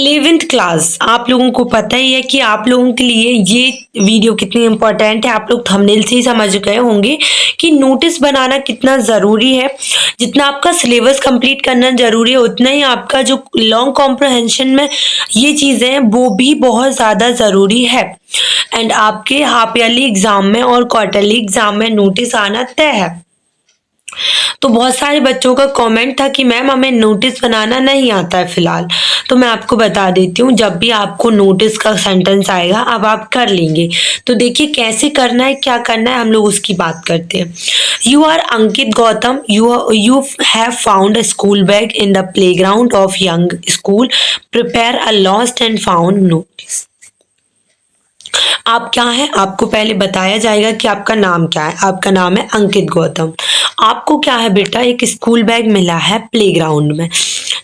11th class, आप लोगों को पता ही है कि आप लोगों के लिए ये वीडियो कितनी इम्पोर्टेंट है। आप लोग थंबनेल से ही समझ गए होंगे कि नोटिस बनाना कितना ज़रूरी है। जितना आपका सिलेबस कंप्लीट करना ज़रूरी है, उतना ही आपका जो लॉन्ग कॉम्प्रहेंशन में ये चीज़ें हैं वो भी बहुत ज़्यादा ज़रूरी है। एंड आपके हाफ ईयरली एग्ज़ाम में और क्वार्टरली एग्ज़ाम में नोटिस आना तय है। तो बहुत सारे बच्चों का कमेंट था कि मैम हमें नोटिस बनाना नहीं आता है फिलहाल। तो मैं आपको बता देती हूँ, जब भी आपको नोटिस का सेंटेंस आएगा अब आप कर लेंगे। तो देखिए कैसे करना है, क्या करना है, हम लोग उसकी बात करते हैं। You are Ankit Gautam, you have found a school bag in the playground of Young School, prepare a lost and found notice. आप क्या है, आपको पहले बताया जाएगा कि आपका नाम क्या है। आपका नाम है अंकित गौतम। आपको क्या है बेटा, एक स्कूल बैग मिला है प्लेग्राउंड में,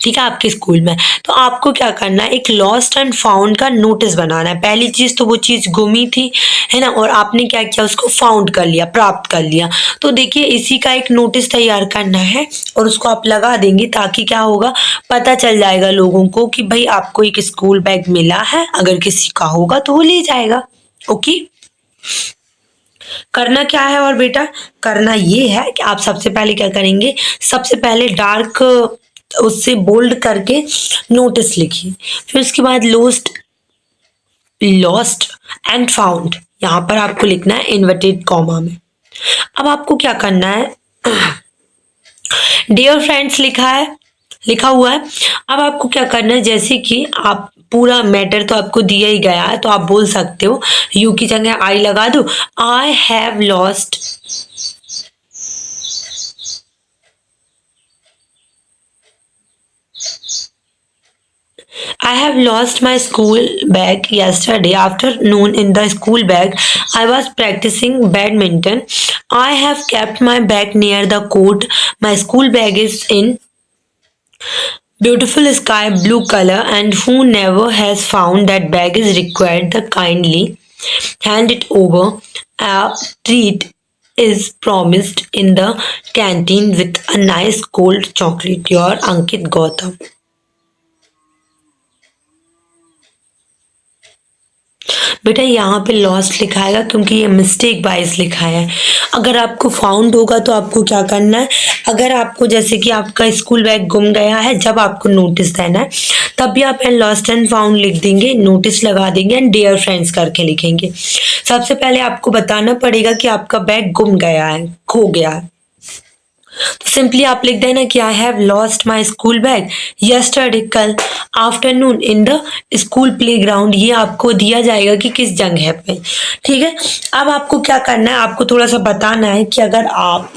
ठीक है, आपके स्कूल में। तो आपको क्या करना है, एक लॉस्ट एंड फाउंड का नोटिस बनाना है। पहली चीज तो वो चीज गुमी थी, है ना, और आपने क्या किया, उसको फाउंड कर लिया, प्राप्त कर लिया। तो देखिए इसी का एक नोटिस तैयार करना है और उसको आप लगा देंगे, ताकि क्या होगा, पता चल जाएगा लोगों को कि भाई आपको एक स्कूल बैग मिला है। अगर किसी का होगा तो वो ले जाएगा। ओके, करना क्या है और बेटा, करना ये है कि आप सबसे पहले क्या करेंगे, सबसे पहले डार्क उससे बोल्ड करके नोटिस लिखिए। फिर उसके बाद लॉस्ट एंड फाउंड, यहाँ पर आपको लिखना है इन्वर्टेड कॉमा में। अब आपको क्या करना है, डियर फ्रेंड्स लिखा हुआ है। अब आपको क्या करना है, जैसे कि आप पूरा मैटर तो आपको दिया ही गया है, तो आप बोल सकते हो, यू की जगह आई लगा दो। आई have lost I have lost my school bag yesterday afternoon. In the school bag, I was practicing badminton. I have kept my bag near the court. My school bag is in beautiful sky blue color, and who never has found that bag is required the kindly hand it over. A treat is promised in the canteen with a nice cold chocolate. Your Ankit Gautam. बेटा यहाँ पे lost लिखाएगा क्योंकि ये mistake बाइस लिखा है। अगर आपको फाउंड होगा तो आपको क्या करना है, अगर आपको जैसे कि आपका स्कूल बैग गुम गया है, जब आपको नोटिस देना है तब भी आप लॉस्ट एंड फाउंड लिख देंगे, नोटिस लगा देंगे एंड डियर फ्रेंड्स करके लिखेंगे। सबसे पहले आपको बताना पड़ेगा कि आपका बैग गुम गया है, खो गया है। तो सिंपली आप लिख देना कि I have lost my school bag yesterday, कल afternoon in the school playground. ये आपको दिया जाएगा कि किस जगह पे, ठीक है। अब आपको क्या करना है, आपको थोड़ा सा बताना है कि अगर आप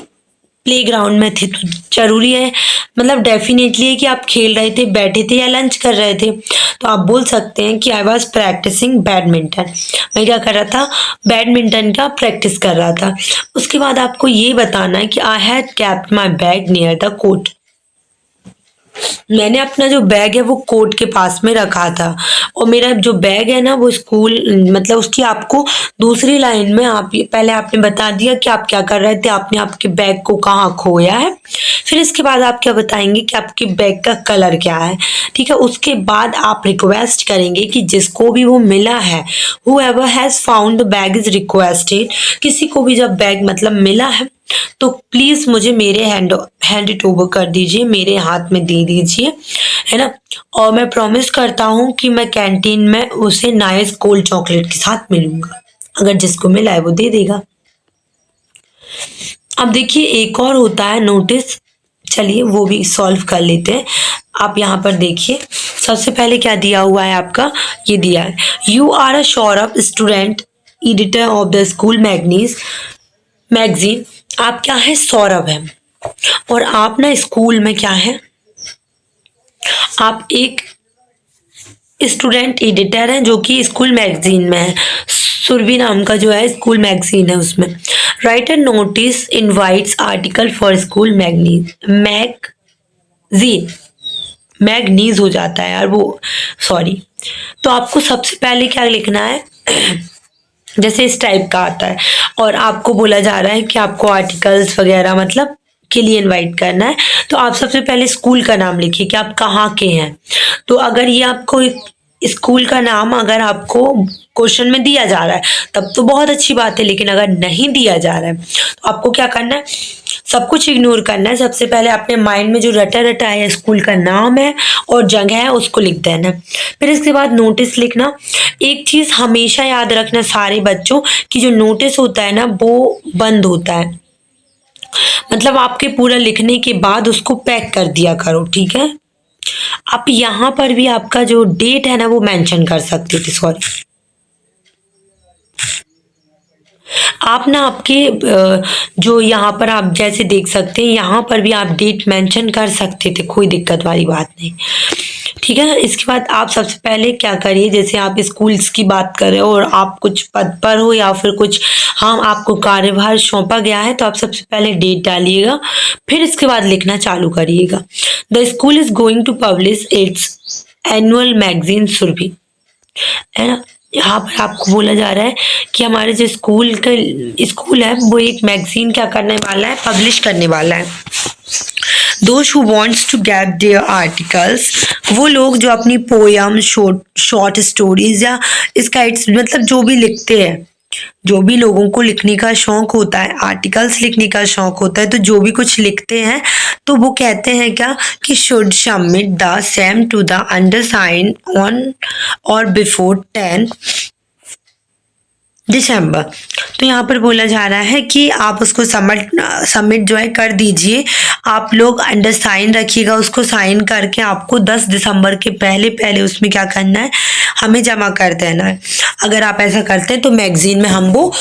प्ले ग्राउंड में थे तो जरूरी है, मतलब डेफिनेटली है कि आप खेल रहे थे, बैठे थे या लंच कर रहे थे। तो आप बोल सकते हैं कि आई वॉज प्रैक्टिसिंग बैडमिंटन। मैं क्या कर रहा था, बैडमिंटन का प्रैक्टिस कर रहा था। उसके बाद आपको ये बताना है कि I had kept my bag near the court. मैंने अपना जो बैग है वो कोर्ट के पास में रखा था, और मेरा जो बैग है ना वो स्कूल, मतलब उसकी आपको दूसरी लाइन में आप पहले आपने बता दिया कि आप क्या कर रहे थे, आपने आपके बैग को कहाँ खोया है। फिर इसके बाद आप क्या बताएंगे कि आपके बैग का कलर क्या है, ठीक है। उसके बाद आप रिक्वेस्ट करेंगे कि जिसको भी वो मिला है, whoever has found the bag is requested, किसी को भी जब बैग मतलब मिला है तो प्लीज मुझे मेरे हैंड इट ओवर कर दीजिए, मेरे हाथ में दे दीजिए, है ना। और मैं प्रॉमिस करता हूँ कि मैं कैंटीन में उसे नाइस कोल्ड चॉकलेट के साथ मिलूंगा। अगर जिसको मिला है वो दे देगा। अब देखिए एक और होता है नोटिस, चलिए वो भी सॉल्व कर लेते हैं। आप यहाँ पर देखिए, सबसे पहले क्या दिया हुआ है आपका, ये दिया है, you are a Saurabh student editor of the school magazine. आप क्या है, सौरभ है, और आप ना स्कूल में क्या है, आप एक स्टूडेंट एडिटर हैं जो कि स्कूल मैगजीन में है। सुरभि नाम का जो है स्कूल मैगजीन है उसमें। Writer notice invites article for school manganese हो जाता है यार वो, सॉरी। तो आपको सबसे पहले क्या लिखना है, जैसे इस टाइप का आता है और आपको बोला जा रहा है कि आपको आर्टिकल्स वगैरह मतलब के लिए इनवाइट करना है, तो आप सबसे पहले स्कूल का नाम लिखिए कि आप कहाँ के हैं। तो अगर ये आपको स्कूल का नाम अगर आपको क्वेश्चन में दिया जा रहा है तब तो बहुत अच्छी बात है, लेकिन अगर नहीं दिया जा रहा है तो आपको क्या करना है, सब कुछ इग्नोर करना है। सबसे पहले अपने माइंड में जो रटा रटा है स्कूल का नाम है और जगह है उसको लिख देना है। फिर इसके बाद नोटिस लिखना। एक चीज हमेशा याद रखना सारे बच्चों कि जो नोटिस होता है ना वो बंद होता है, मतलब आपके पूरा लिखने के बाद उसको पैक कर दिया करो, ठीक है। आप यहाँ पर भी आपका जो डेट है ना वो मेंशन कर सकते थे, सॉरी। आप ना आपके जो यहाँ पर आप जैसे देख सकते हैं यहाँ पर भी आप डेट मेंशन कर सकते थे, कोई दिक्कत वाली बात नहीं, ठीक है। इसके बाद आप सबसे पहले क्या करिए, जैसे आप स्कूल्स की बात कर रहे हो और आप कुछ पद पर हो या फिर कुछ हाँ आपको कार्यभार सौंपा गया है, तो आप सबसे पहले डेट डालिएगा, फिर इसके बाद लिखना चालू करिएगा। The school is going to publish its annual magazine Surabhi, है ना। यहाँ पर आपको बोला जा रहा है कि हमारे जो स्कूल है वो एक मैगजीन क्या करने वाला है, पब्लिश करने वाला है। Those who wants to get their articles, वो लोग जो अपनी पोयम, शॉर्ट स्टोरीज या स्काइट्स मतलब जो भी लिखते हैं, जो भी लोगों को लिखने का शौक होता है, आर्टिकल्स लिखने का शौक होता है, तो जो भी कुछ लिखते हैं तो वो कहते हैं क्या कि should submit the same to the undersign on or before 10 December. तो यहाँ पर बोला जा रहा है कि आप उसको सबमिट जो है कर दीजिए। आप लोग अंडरसाइन रखिएगा, उसको साइन करके आपको 10 दिसंबर के पहले पहले उसमें क्या करना है, हमें जमा कर देना है। अगर आप ऐसा करते हैं तो मैगजीन में हम वो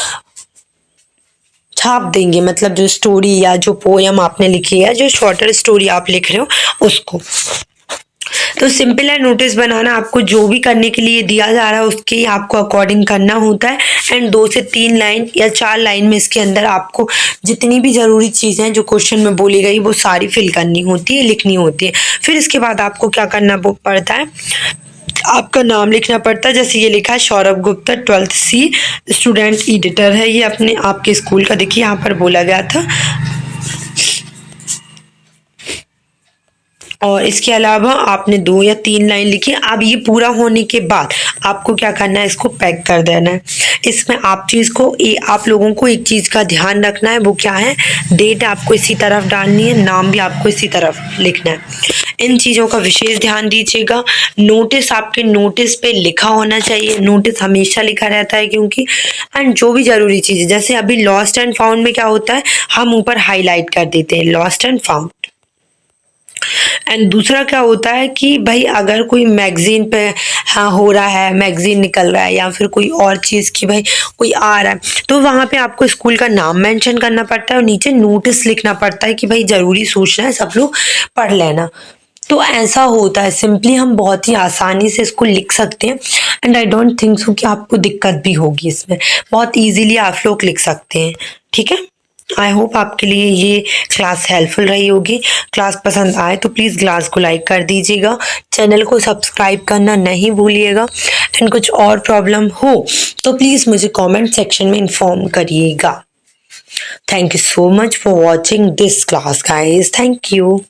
छाप देंगे, मतलब जो स्टोरी या जो पोयम आपने लिखी है, जो शॉर्टर स्टोरी आप लिख रहे हो उसको। तो सिंपल है नोटिस बनाना, आपको जो भी करने के लिए दिया जा रहा है उसके आपको अकॉर्डिंग करना होता है। एंड 2 से 3 लाइन या 4 लाइन में इसके अंदर आपको जितनी भी जरूरी चीजें हैं जो क्वेश्चन में बोली गई वो सारी फिल करनी होती है, लिखनी होती है। फिर इसके बाद आपको क्या करना पड़ता है, आपका नाम लिखना पड़ता है। जैसे ये लिखा है Saurabh Gupta 12th C student editor है, ये अपने आपके स्कूल का देखिए यहाँ पर बोला गया था। और इसके अलावा आपने 2 या 3 लाइन लिखी। अब ये पूरा होने के बाद आपको क्या करना है, इसको पैक कर देना है। इसमें आप लोगों को एक चीज का ध्यान रखना है, वो क्या है, डेट आपको इसी तरफ डालनी है, नाम भी आपको इसी तरफ लिखना है। इन चीजों का विशेष ध्यान दीजिएगा। नोटिस आपके नोटिस पे लिखा होना चाहिए, नोटिस हमेशा लिखा रहता है क्योंकि एंड जो भी जरूरी चीज है, जैसे अभी लॉस्ट एंड फाउंड में क्या होता है, हम ऊपर हाईलाइट कर देते हैं लॉस्ट एंड फाउंड। एंड दूसरा क्या होता है कि भाई अगर कोई मैगजीन पे हाँ हो रहा है, मैगजीन निकल रहा है या फिर कोई और चीज़ की भाई कोई आ रहा है, तो वहाँ पे आपको स्कूल का नाम मेंशन करना पड़ता है और नीचे नोटिस लिखना पड़ता है कि भाई ज़रूरी सूचना है, सब लोग पढ़ लेना। तो ऐसा होता है, सिंपली हम बहुत ही आसानी से इसको लिख सकते हैं। And I don't think so कि आपको दिक्कत भी होगी इसमें, बहुत ईजिली आप लोग लिख सकते हैं, ठीक है। आई होप आपके लिए ये क्लास हेल्पफुल रही होगी। क्लास पसंद आए तो प्लीज़ क्लास को लाइक कर दीजिएगा, चैनल को सब्सक्राइब करना नहीं भूलिएगा। एंड कुछ और प्रॉब्लम हो तो प्लीज़ मुझे कमेंट सेक्शन में इन्फॉर्म करिएगा। Thank you so much for watching this class guys, thank you.